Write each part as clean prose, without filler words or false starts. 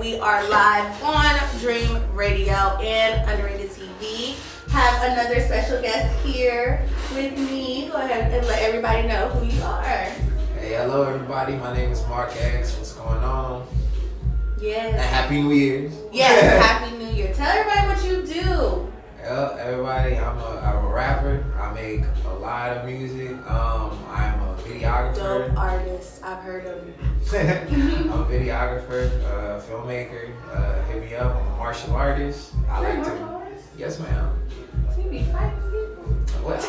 we are live on Dream Radio and Underrated TV. Have another special guest here with me. Go ahead and let everybody know who you are. Hey, hello everybody. My name is Mark X. What's going on? Yes. And Happy New Year's. Yes, Happy New Year. Tell everybody what you do. Well, everybody, I'm a rapper. I make a lot of music. I'm a videographer. Dope artist. I've heard of you. I'm a videographer, filmmaker. Hit me up. I'm a martial artist. Yes, ma'am. So you be fighting people? Well,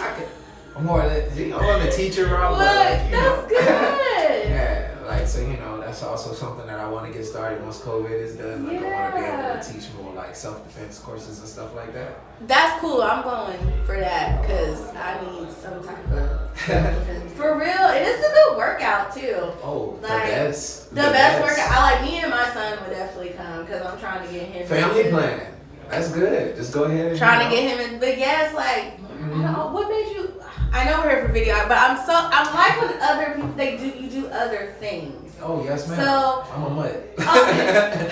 I'm more on the teacher route. Look, but, that's good. Yeah, that's also something that I want to get started once COVID is done. Like, I want to be able to teach more like self-defense courses and stuff like that. That's cool. I'm going for that because I need some type of self-defense. For real, and it's a good workout too. Oh, like, the best workout. I like me and my son would definitely come because I'm trying to get him. Family plan. That's good. Just go ahead and trying to get him in. But yeah, it's like, I don't know, what made you? I know we're here for video, but I'm like when other people you do other things. Oh yes, ma'am. So I'm a mutt. Okay.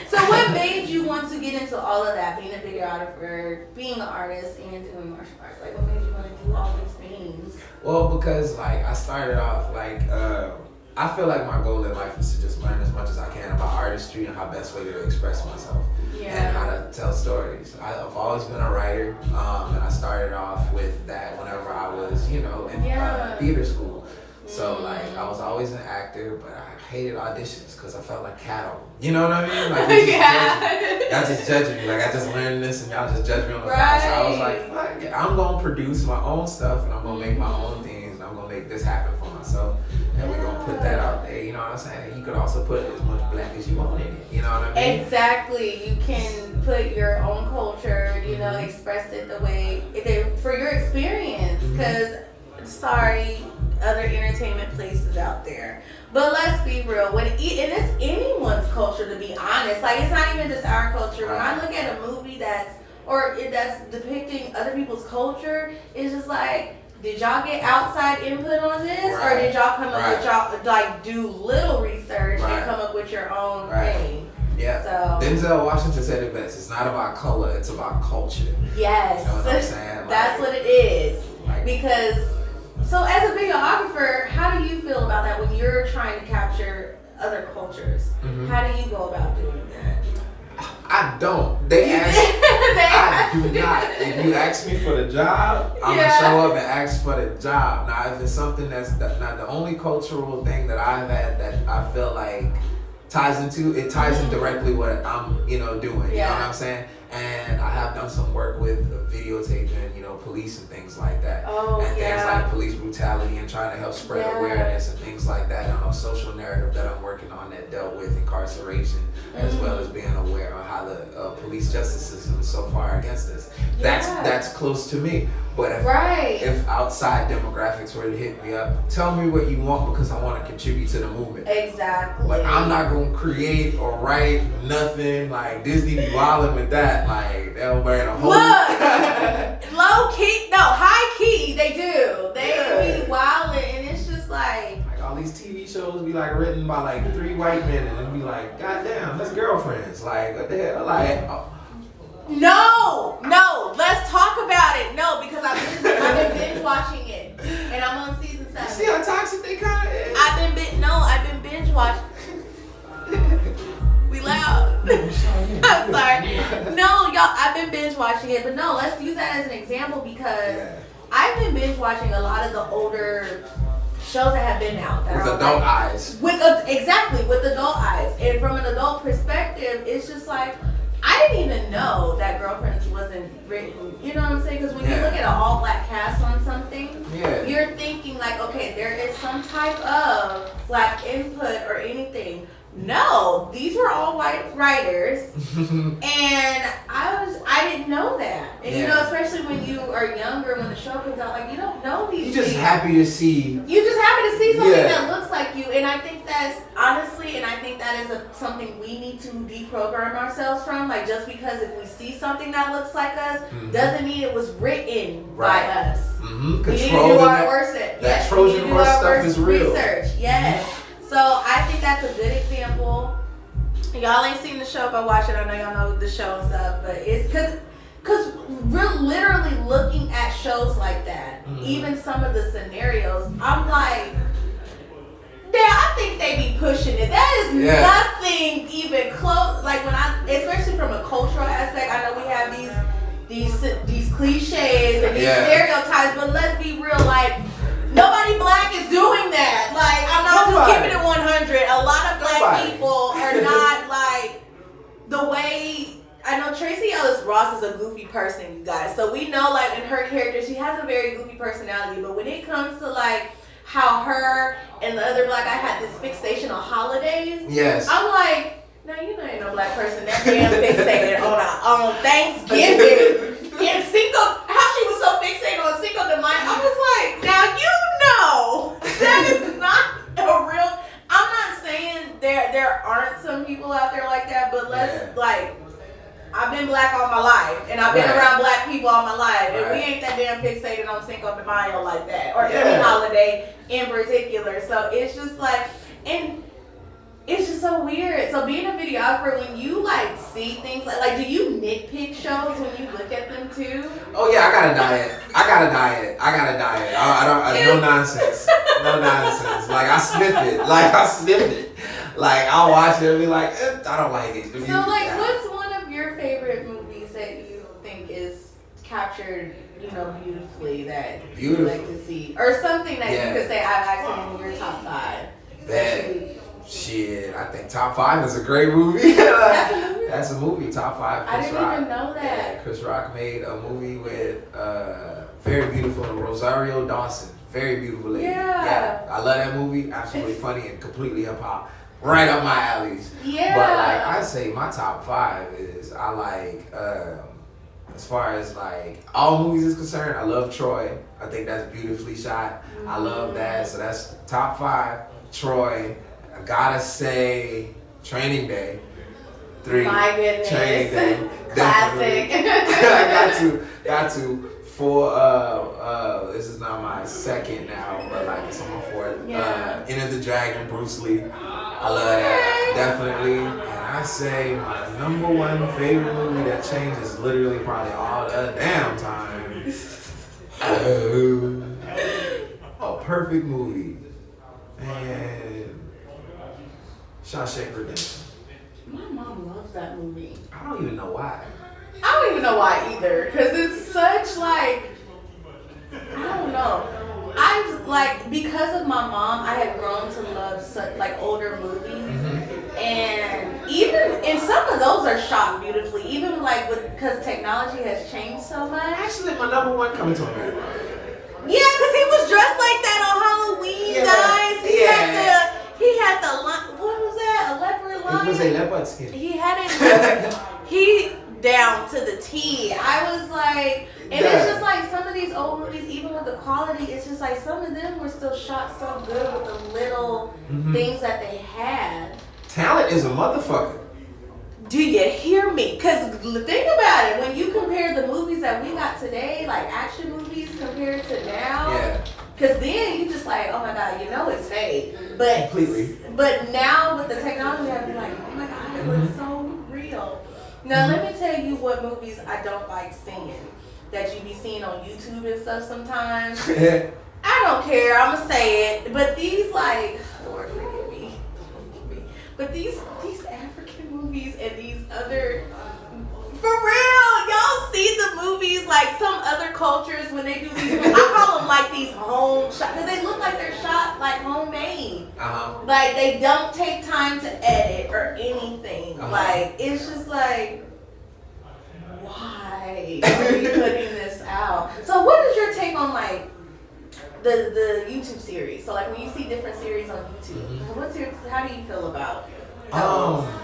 So what made you want to get into all of that? Being a videographer, being an artist, and doing martial arts. Like, what made you want to do all these things? Well, because I started off I feel like my goal in life is to just learn as much as I can about artistry and how best way to express myself and how to tell stories. I've always been a writer, and I started off with that whenever I was, in theater school. So I was always an actor, but I hated auditions because I felt like cattle. You know what I mean? Like y'all just judging me. Like I just learned this and y'all just judge me on the fly. So I was like, fuck it. I'm gonna produce my own stuff and I'm gonna make my own things and I'm gonna make this happen for myself. And we're gonna put that out there. You know what I'm saying? And you could also put as much black as you want in it. You know what I mean? Exactly. You can put your own culture. Express it the way for your experience. Because other entertainment places out there. But let's be real, and it's anyone's culture, to be honest. Like, it's not even just our culture. When I look at a movie that's depicting other people's culture, it's just like, did y'all get outside input on this? Or did y'all come up with do little research and come up with your own thing? Yeah. So Denzel Washington said it best. It's not about color, it's about culture. Yes. You know what I'm saying? That's what it is. Because so as a videographer, how do you feel about that when you're trying to capture other cultures? Mm-hmm. How do you go about doing that? I don't. I do not. If you ask me for the job, I'm going to show up and ask for the job. Now, if it's something that's not the only cultural thing that I've had that I feel like ties in directly what I'm, doing. You know what I'm saying? And I have done some work with videotaping, police and things like that. Things like police brutality and trying to help spread awareness and things like that. On a social narrative that I'm working on that dealt with incarceration as well as being aware of how the police justice system is so far against us. That's close to me. But if outside demographics were to hit me up, tell me what you want because I want to contribute to the movement. Exactly. Like I'm not gonna create or write nothing. Like Disney be wildin' with that. Like they'll wear a whole low key, no, high key. They do. They be wildin', and it's just like all these TV shows be like written by like 3 white men, and it'd be like, goddamn, that's girlfriends. Like what the hell? Like. No, let's talk about it. No, because I've been binge watching it, and I'm on season 7. You see how toxic they kind of is? I've been binge watching. We loud. I'm sorry. No, y'all, I've been binge watching it, but no, let's use that as an example because I've been binge watching a lot of the older shows that have been out. With adult eyes. With adult eyes, and from an adult perspective, it's just like. I didn't even know that Girlfriends wasn't written. You know what I'm saying? Because when you look at an all-black cast on something, you're thinking like, okay, there is some type of black input or anything. No, these were all white writers, and I didn't know that. And especially when you are younger, when the show comes out, like you don't know these. You're just happy to see. You're just happy to see something that looks like you, and I think that's honestly, and I think that is something we need to deprogram ourselves from. Like just because if we see something that looks like us, doesn't mean it was written by us. Mm-hmm. We need to do our worst. That Trojan horse stuff is real. Research, yes. So I think that's a good example. y'all ain't seen the show, go watch it. I know y'all know the show and stuff, but it's because we're literally looking at shows like that. Even some of the scenarios, I'm like, yeah, I think they be pushing it. That is nothing even close. Like when especially from a cultural aspect, I know we have these cliches and these stereotypes, but let's be real, like nobody black is doing that. Like I'm not just keeping it 100. A lot of black people are not like the way. I know Tracy Ellis Ross is a goofy person, you guys. So we know, like in her character, she has a very goofy personality. But when it comes to like how her and the other black guy had this fixation on holidays, I'm like, no, you know, ain't no black person that damn fixated on Thanksgiving and Cinco. How she was so fixated on Cinco de Mayo. I was like, now you know that is not a real. I'm not saying there aren't some people out there like that, but let's like. I've been black all my life, and I've been around black people all my life, and we ain't that damn fixated on Cinco de Mayo like that, or any holiday in particular. So it's just like, and it's just so weird. So being a videographer, when you like see things like do you nitpick shows when you look at them too? Oh yeah, I got a diet. No nonsense. No nonsense. Like I sniff it. Like I'll watch it and be like, I don't like it. So like, what's one of your favorite movies that you think is captured, you know, beautifully that you like to see, or something that you could say I've actually in your top 5? Shit, I think Top 5 is a great movie. That's a movie. Top 5. I didn't even know that. Yeah, Chris Rock made a movie with very beautiful Rosario Dawson. Very beautiful lady. Yeah. I love that movie. Absolutely funny and completely hip hop. Right up my alleys. Yeah. But like I say, my top 5 is I like as far as like all movies is concerned, I love Troy. I think that's beautifully shot. I love that. So that's top 5. Troy. I gotta say Training Day. 3. My goodness. Training Day. Classic. I got to. 4, this is not my second now, but like it's on my 4th. Enter the Dragon, Bruce Lee. I love that, definitely. And I say my number 1 favorite movie that changes literally probably all the damn time. A perfect movie. Man, Shawshank Redemption. My mom loves that movie. I don't even know why. I don't even know why either, because it's such like, I don't know. I like, because of my mom, I have grown to love such like older movies, and even some of those are shot beautifully. Even like because technology has changed so much. Actually, my number 1 Coming to America. Yeah, because he was dressed like that on Halloween, guys. He had the what was that? A leopard lion. It was a leopard skin. He had it. Down to the T. I was like, and it's just like some of these old movies, even with the quality, it's just like some of them were still shot so good with the little things that they had. Talent is a motherfucker. Do you hear me? Because think about it, when you compare the movies that we got today, like action movies compared to now, because then you just like, oh my God, you know it's fake. But completely. But now with the technology, I'd be like, oh my God, it looks so real. Now let me tell you what movies I don't like seeing that you be seeing on YouTube and stuff sometimes. I don't care, I'ma say it. But these like, Lord forgive me. But these African movies and these other, for real, y'all see the movies like some other cultures when they do these, I call them like these home shots, because they look like they're shot like homemade. Like they don't take time to edit or anything. Like it's just like, why are we putting this out? So what is your take on like the YouTube series? So like when you see different series on YouTube, how do you feel about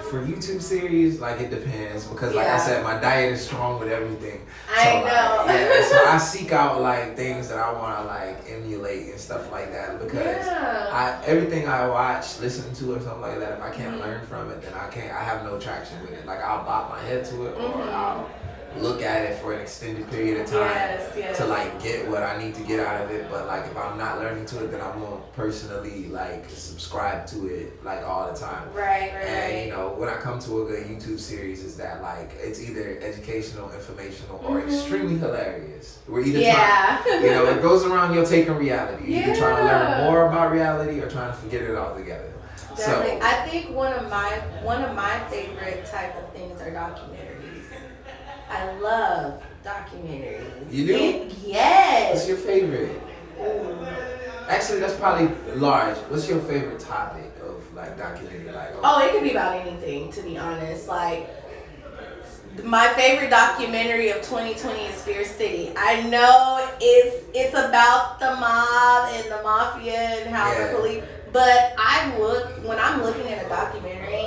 for YouTube series, like it depends because like I said, my diet is strong with everything. I know. So I seek out like things that I want to like emulate and stuff like that because everything I watch, listen to or something like that, if I can't learn from it, then I have no traction with it. Like I'll bop my head to it or look at it for an extended period of time to like get what I need to get out of it. But like if I'm not learning to it, then I won't personally like subscribe to it like all the time. Right. And you know, when I come to a good YouTube series, is that like it's either educational, informational, or extremely hilarious. We're either trying, you know, it goes around your take on reality. You can try to learn more about reality or trying to forget it all together. Definitely. So I think one of my favorite type of things are documentaries. I love documentaries. You do? Yes. What's your favorite? Ooh. Actually, that's probably large. What's your favorite topic of like documentary? Like, oh, it could be about anything, to be honest. Like, my favorite documentary of 2020 is Fear City. I know it's about the mob and the mafia and how the police, but when I'm looking at a documentary,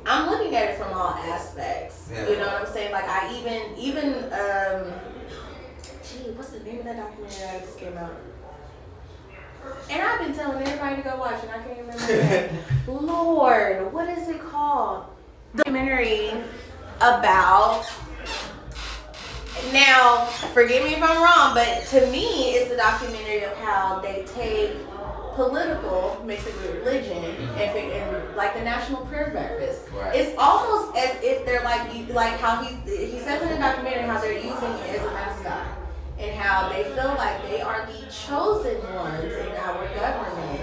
I'm looking at it from all aspects. Yeah. You know what I'm saying? Like I even what's the name of that documentary that just came out? And I've been telling everybody to go watch it. I can't remember the name. Lord, what is it called? Documentary about. Now, forgive me if I'm wrong, but to me, it's a documentary of how they take political, mixed it with religion, and like the National Prayer Breakfast. Right. It's almost as if they're like how he says in the documentary how they're using it as a mascot, and how they feel like they are the chosen ones in our government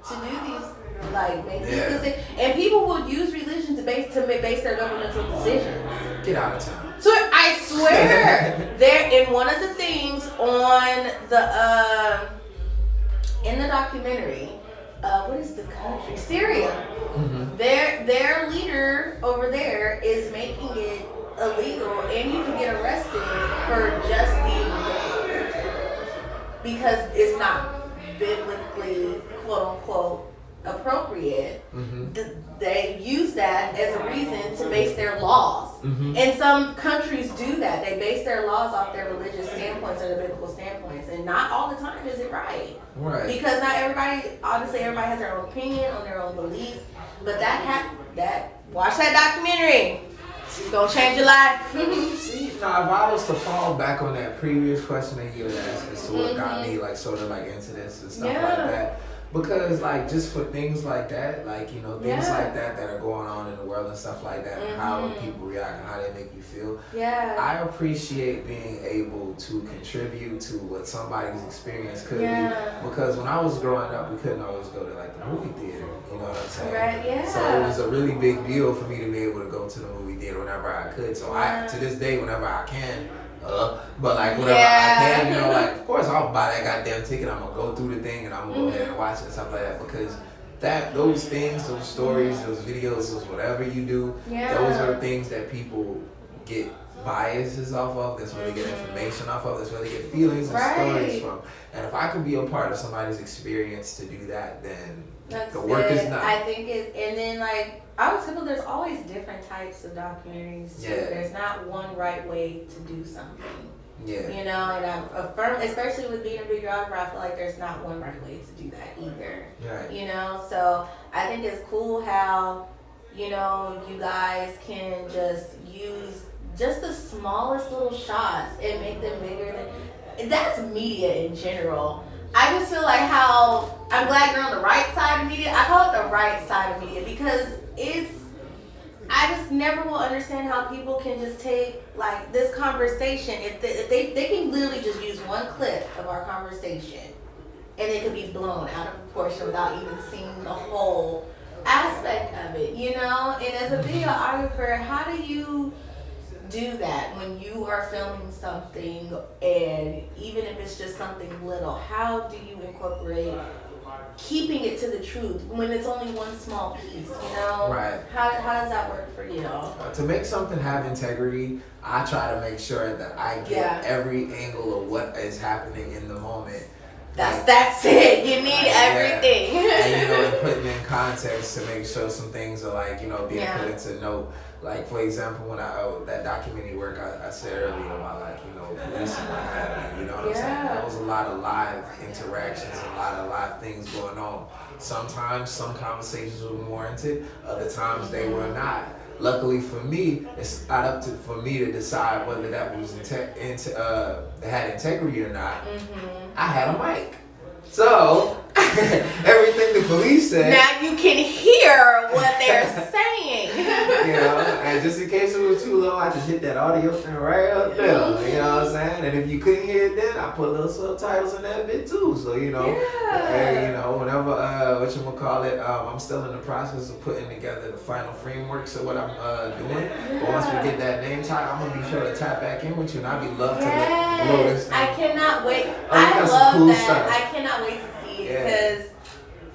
to do these, like make these decisions. And people will use religion to base their governmental decisions. Get out of town. So I swear, they're in one of the things on the in the documentary, what is the country? Syria. Mm-hmm. Their leader over there is making it illegal, and you can get arrested for just being gay because it's not biblically, quote unquote, appropriate. Mm-hmm. They use that as a reason to base their laws. Mm-hmm. And some countries do that. They base their laws off their religious standpoints or the biblical standpoints. And not all the time is it right. Right. Because not everybody, obviously everybody has their own opinion on their own beliefs. But watch that documentary. It's going to change your life. See, now if I was to fall back on that previous question that you had asked as to what got me like sort of like into this and stuff like that. Because, like, just for things like that, like, you know, things like that are going on in the world and stuff like that, and how people react and how they make you feel. Yeah. I appreciate being able to contribute to what somebody's experience could be. Because when I was growing up, we couldn't always go to, like, the movie theater. You know what I'm saying? Right, yeah. So it was a really big deal for me to be able to go to the movie theater whenever I could. So I, to this day, whenever I can, but like whenever I can, you know, like of course I'll buy that goddamn ticket. I'm gonna go through the thing and I'm gonna go ahead and watch it and stuff like that, because those things, those stories, those videos, those whatever you do, those are the things that people get biases off of. That's where they get information off of. That's where they get feelings and stories from. And if I can be a part of somebody's experience to do that, then the work is done. I think and then like I would say, there's always different types of documentaries too. Yeah. There's not one right way to do something. Yeah. You know, and I affirm, especially with being a videographer, I feel like there's not one right way to do that either. Right. You know, so I think it's cool how, you know, you guys can just use just the smallest little shots and make them bigger than. That's media in general. I just feel like how I'm glad you're on the right side of media. I call it the right side of media because I just never will understand how people can just take like this conversation. If they can literally just use one clip of our conversation and it could be blown out of proportion without even seeing the whole aspect of it, you know? And as a videographer, how do you do that when you are filming something, and even if it's just something little, how do you incorporate keeping it to the truth when it's only one small piece, you know? Right. How does that work for you? To make something have integrity, I try to make sure that I get every angle of what is happening in the moment. That's it. You need everything. And you know, and putting in context to make sure some things are like, you know, being put into note. Like for example, when that documentary work I said earlier about like, you know, police and what have you, you know what I'm saying? There was a lot of live interactions, a lot of live things going on. Sometimes some conversations were warranted, other times they were not. Luckily for me, it's not up for me to decide whether that was had integrity or not. I had a mic. So, everything the police said. Now you can hear what they're saying. And just in case it was too low, I just hit that audio thing right up there. You know what I'm saying? And if you couldn't hear it then, I put little subtitles in that bit too. So, whenever, I'm still in the process of putting together the final frameworks of what I'm doing. But once we get that name tag, I'm going to be sure to tap back in with you. And I'd be love to blow this thing. I cannot wait. I love cool that. Stuff. I cannot wait to see it because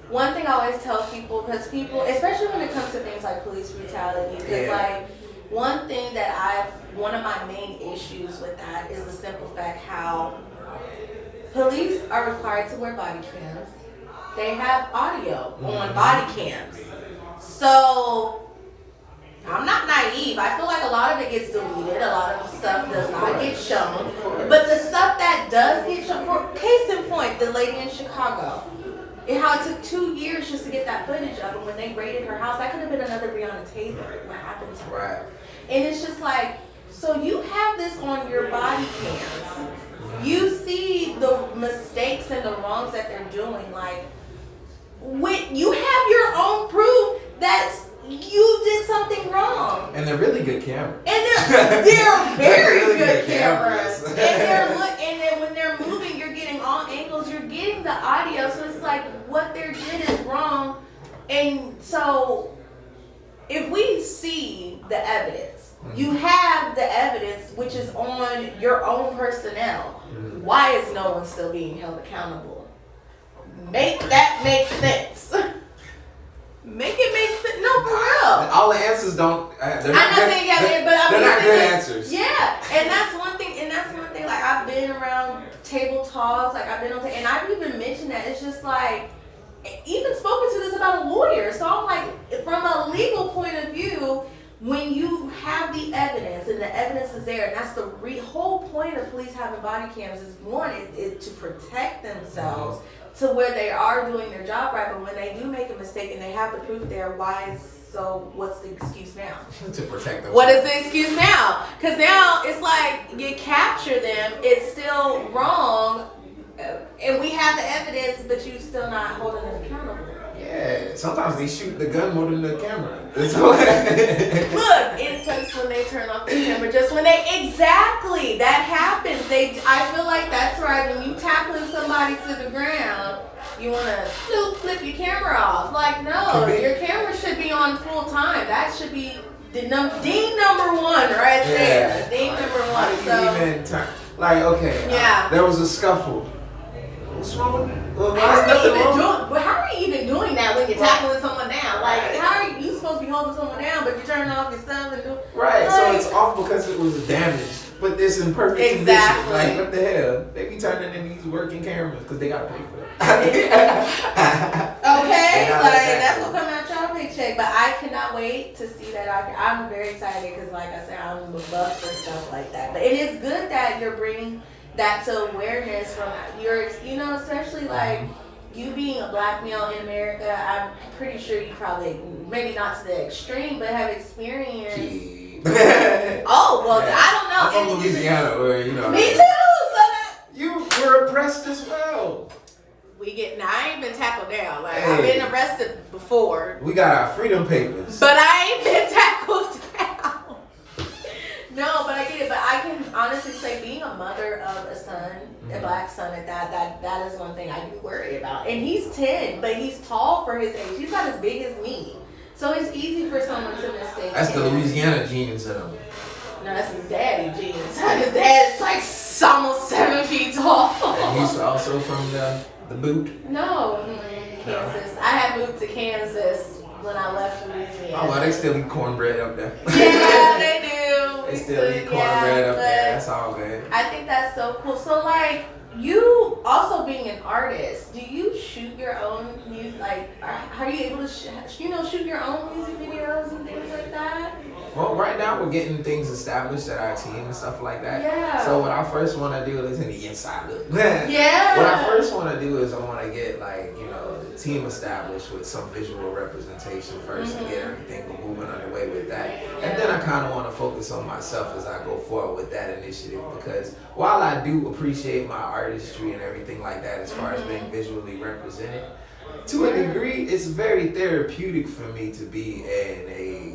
one thing I always tell people, because people, especially when it comes to things like police brutality, because one thing that one of my main issues with that is the simple fact how police are required to wear body cams. They have audio on body cams. So I'm not naive. I feel like a lot of it gets deleted. A lot of stuff does not get shown. But the stuff that does get shown, for case in point, the lady in Chicago, how it took 2 years just to get that footage of, and when they raided her house, that could have been another Breonna Taylor. What happened to her? Right. And it's just like, so you have this on your body cams. You see the mistakes and the wrongs that they're doing. Like, when you have your own proof that you did something wrong. And they're really good cameras. And they're very really good cameras. And then when they're moving, you're getting all angles, you're getting the audio. So it's like what they did is wrong. And so if we see the evidence, you have the evidence which is on your own personnel. Why is no one still being held accountable? Make that make sense. Make it make sense. No, for real. All the answers don't. I'm not saying they're not good answers. Yeah, and that's one thing. Like I've been around table talks. Like I've been on, and I've even mentioned that it's just like, even spoken to this about a lawyer. So I'm like, from a legal point of view, when you have the evidence and the evidence is there, and that's the whole point of police having body cams is one, is to protect themselves. To where they are doing their job right, but when they do make a mistake and they have the proof there, what's the excuse now? To protect them. What is the excuse now? Because now it's like you capture them, it's still wrong, and we have the evidence, but you still not holding them accountable. Yeah, sometimes they shoot the gun more than the camera. Look, it takes when they turn off the camera, just when exactly, that happens. I feel like that's right, when you tackling somebody to the ground, you want to flip your camera off. Like, no, your camera should be on full time. That should be ding number one right there. Ding number one. How do you even turn? Like, okay, there was a scuffle. What's wrong with how are you even doing that when you're tackling someone down? Like, how are you supposed to be holding someone down, but you're turning off your stuff and doing... Right, so it's off because it was damaged, but it's in perfect condition. Like, what the hell? They be turning in these working cameras because they got to pay for it. Okay, like, that's what coming out your paycheck, but I cannot wait to see that out here. I'm very excited because, like I said, I'm a buff for stuff like that. But it is good that you're bringing that to awareness from your, especially like you being a black male in America. I'm pretty sure you probably, maybe not to the extreme, but have experienced. Oh, well, I don't know. I'm from Louisiana, where Me too. So that you were oppressed as well. I ain't been tackled down. Like I've been arrested before. We got our freedom papers. But I ain't been tackled down. No, but I get it. But I can honestly say, being a mother of a son, a black son at that is one thing I do worry about. And he's 10, but he's tall for his age. He's not as big as me. So it's easy for someone to mistake. That's the Louisiana genes in him. No, that's his daddy genes. His dad's like almost 7 feet tall. And he's also from the boot? No, Kansas. I had moved to Kansas when I left Louisiana. Oh, well, they still eat cornbread up there. Yeah, they do. They still eat cornbread up there. That's all good. I think that's so cool. So, like, you also being an artist, do you shoot your own music? Like, are you able to, shoot your own music videos and things like that? Well, right now we're getting things established at our team and stuff like that. Yeah. So what I first want to do is in the inside look. Yeah. What I first want to do is I want to get the team established with some visual representation first and get everything moving underway with that. And then I kind of want to focus on myself as I go forward with that initiative, because while I do appreciate my artistry and everything like that as far as being visually represented, to a degree, it's very therapeutic for me to be in a,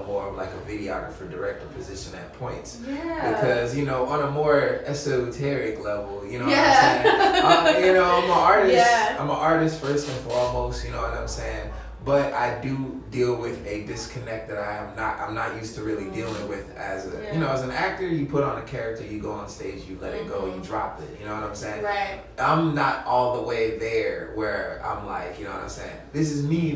more of like a videographer director position at points. Yeah. Because, on a more esoteric level, what I'm saying? I'm an artist. Yeah. I'm an artist first and foremost, you know what I'm saying? But I do deal with a disconnect that I'm not used to really dealing with as a, as an actor. You put on a character, you go on stage, you let it go, you drop it, you know what I'm saying? Right. I'm not all the way there where I'm like, you know what I'm saying? This is me,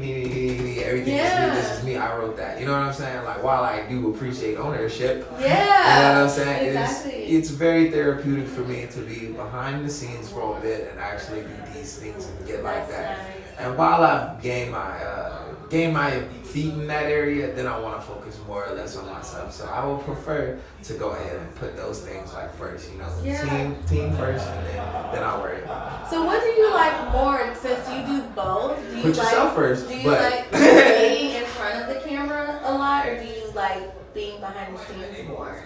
everything is me, this is me, I wrote that, you know what I'm saying? Like, while I do appreciate ownership, you know what I'm saying? Exactly. It's very therapeutic for me to be behind the scenes for a bit and actually do these things and get like that. Nice. And while I gain my feet in that area, then I want to focus more or less on myself. So I will prefer to go ahead and put those things like first, team first, and then I'll worry about it. So what do you like more, since you do both? Do you put yourself first. Do you like being in front of the camera a lot, or do you like being behind the scenes more?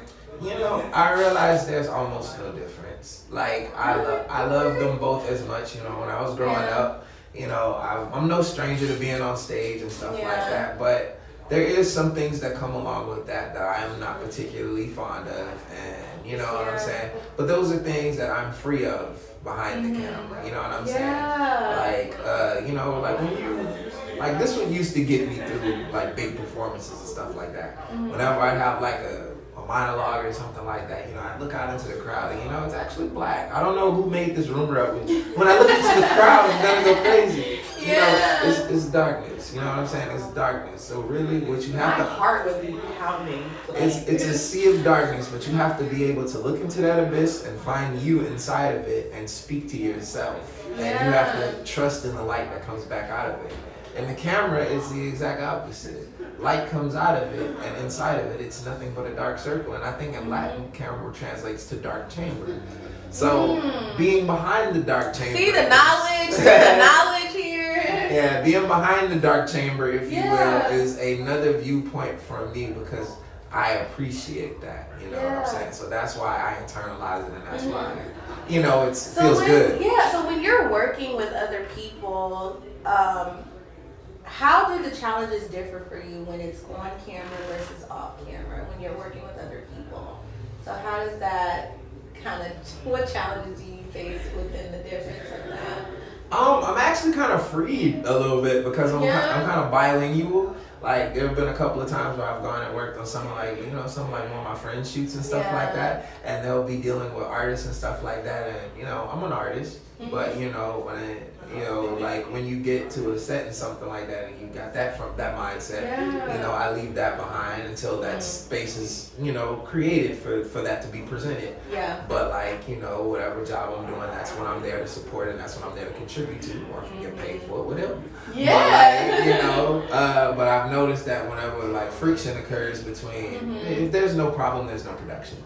I realize there's almost no difference. Like, I love them both as much. When I was growing up, I'm no stranger to being on stage and stuff like that, but there is some things that come along with that I am not particularly fond of, and you know what I'm saying? But those are things that I'm free of behind the camera, you know what I'm saying? Like, like when you, like this one used to get me through like big performances and stuff like that. Whenever I have like a monologue or something like that, I look out into the crowd and it's actually black. I don't know who made this rumor up. When I look into the crowd, I'm gonna go crazy. It's darkness. You know what I'm saying? It's darkness. So really, what you have My heart would be pounding. It's a sea of darkness, but you have to be able to look into that abyss and find you inside of it and speak to yourself. And you have to trust in the light that comes back out of it. And the camera is the exact opposite. Light comes out of it, and inside of it, it's nothing but a dark circle. And I think in Latin, camera translates to dark chamber. So being behind the dark chamber. See the knowledge here. Yeah, being behind the dark chamber, if you will, is another viewpoint for me, because I appreciate that. You know what I'm saying? So that's why I internalize it, and that's why it feels good. Yeah. So when you're working with other people, how do the challenges differ for you when it's on camera versus off camera when you're working with other people? So how does that what challenges do you face within the difference of that? I'm actually kind of freed a little bit, because I'm kind of bilingual. Like, there have been a couple of times where I've gone and worked on something like, some like one of my friends shoots and stuff like that, and they'll be dealing with artists and stuff like that, and I'm an artist, but when you get to a set and something like that, and you got that from that mindset, I leave that behind until that space is, created for that to be presented. Yeah. But whatever job I'm doing, that's when I'm there to support, and that's when I'm there to contribute to, or if you get paid for it, whatever. Yeah. But I've noticed that whenever like friction occurs between, if there's no problem, there's no production.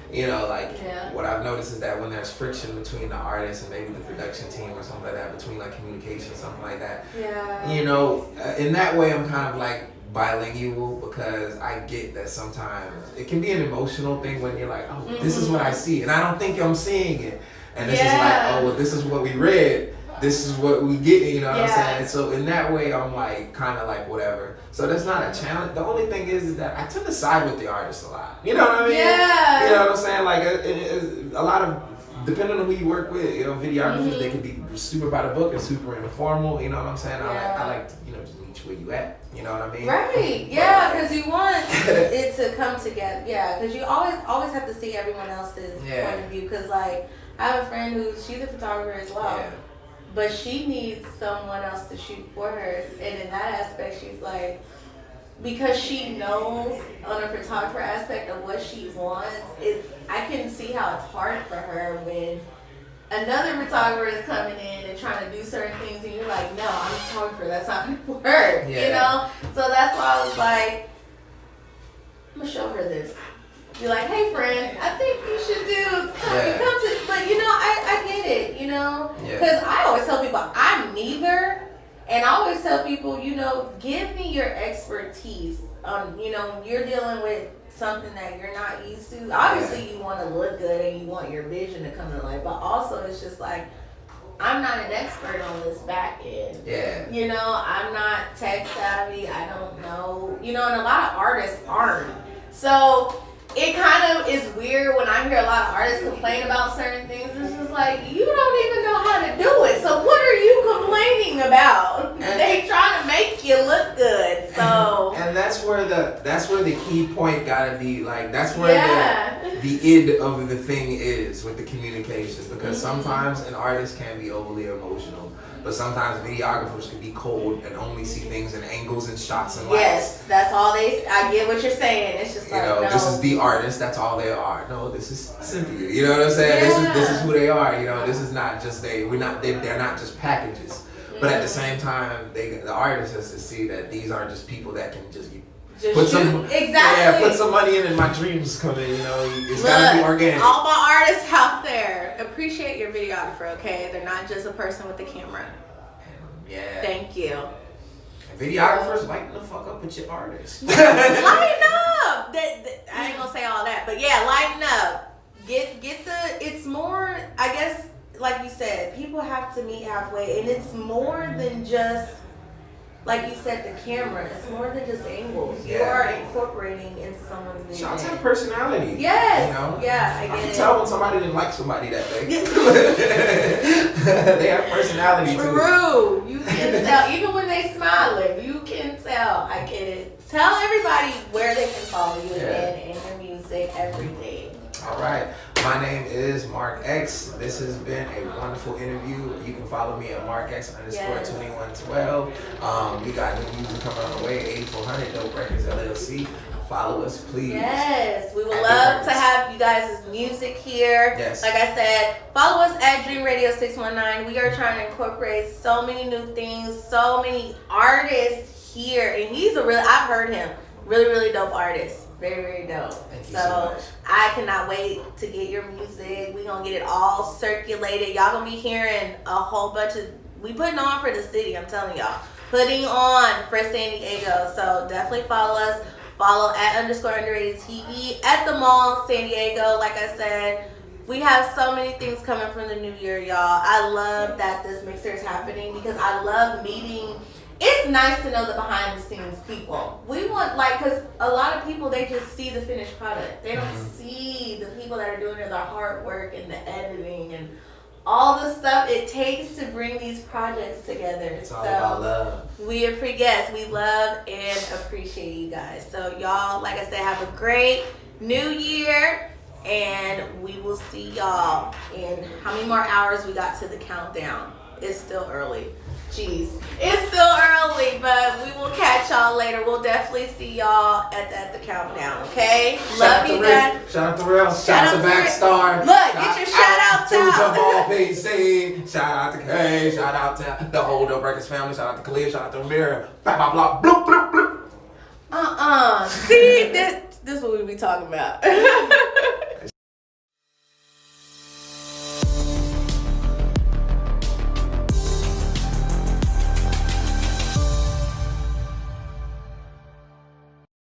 What I've noticed is that when there's friction between the artist and maybe the production team or something like that, between like communication, something like that, in that way I'm kind of like bilingual, because I get that sometimes it can be an emotional thing when you're like, oh, this is what I see, and I don't think I'm seeing it, and this is like, oh, well, this is what we read, this is what we get, you know what I'm saying? So in that way, I'm like, kind of like whatever. So that's not a challenge. The only thing is that I tend to side with the artist a lot. You know what I mean? Yeah. You know what I'm saying? Like, a lot of, depending on who you work with, videographers, they can be super by the book and super informal. You know what I'm saying? I like to, just meet you where you at. You know what I mean? Right. Yeah, because you want it to come together. Yeah, because you always have to see everyone else's point of view. Because like, I have a friend she's a photographer as well. Yeah. But she needs someone else to shoot for her. And in that aspect, she's like, because she knows on a photographer aspect of what she wants, I can see how it's hard for her when another photographer is coming in and trying to do certain things, and you're like, no, I'm a photographer, that's not going to work, So that's why I was like, I'm going to show her this. You're like, hey friend, I think you should come to, but I get it, because I always tell people I'm neither And I always tell people, give me your expertise. When you're dealing with something that you're not used to. Obviously, you want to look good and you want your vision to come to life, but also it's just like, I'm not an expert on this back end. Yeah. I'm not tech savvy. I don't know. And a lot of artists aren't. So it kind of is weird when I hear a lot of artists complain about certain things. It's just like, you don't even know how to do it. So what are you complaining about? They trying to make you look good. So and that's where the key point gotta be. Like that's where the id of the thing is with the communications, because sometimes an artist can be overly emotional. But sometimes videographers can be cold and only see things in angles and shots and lights. Yes, that's all I get what you're saying. It's just no. This is the artist. That's all they are. No, this is Cynthia. You know what I'm saying? Yeah. This is who they are. This is not just they're not just packages. But at the same time, the artist has to see that these are just people that can just put some put some money in, and my dreams come in. It's gotta be organic. All my artists out there, appreciate your videographer. Okay, they're not just a person with a camera. Yeah. Thank you. And videographers, lighten the fuck up with your artists. Lighten up. I ain't gonna say all that, but yeah, lighten up. Get it's more. I guess, like you said, people have to meet halfway, and it's more than just. Like you said, the camera, it's more than just angles. Yeah. You are incorporating into someone's vision. Shots have personality. Yes. Yeah, I get it. I can tell when somebody didn't like somebody that day. They have personality too. True. You can tell. Even when they smiling, you can tell. I get it. Tell everybody where they can follow you again in your music, everything. All right. My name is Mark X. This has been a wonderful interview. You can follow me at MarkX_2112. We got new music coming on the way, 8400 Dope Records LLC. Follow us, please. Yes, we would love to have you guys' music here. Yes. Like I said, follow us at Dream Radio 619. We are trying to incorporate so many new things, so many artists here. And I've heard him, really, really dope artist. Very, very dope. Thank you so much. I cannot wait to get your music. We're going to get it all circulated. Y'all going to be hearing a whole bunch of, we putting on for the city, I'm telling y'all. Putting on for San Diego. So definitely follow us. Follow at _underrated TV at the mall, San Diego. Like I said, we have so many things coming from the new year, y'all. I love that this mixer is happening because I love meeting. It's nice to know the behind the scenes people. We want, because a lot of people, they just see the finished product. They don't see the people that are doing the hard work and the editing and all the stuff it takes to bring these projects together. It's all about love. We love and appreciate you guys. So y'all, like I said, have a great new year, and we will see y'all in how many more hours we got to the countdown. It's still early. Jeez, it's still early, but we will catch y'all later. We'll definitely see y'all at the countdown, okay? Love you guys. Shout out to Real. Shout out to Backstar. Look, get your shout out to Jamal PC. Shout out to Kay. Shout out to the whole Dope Records family. Shout out to Khalid. Shout out to Amir. Blah, blah, blah. Bloop, bloop, bloop. See, this is what we be talking about.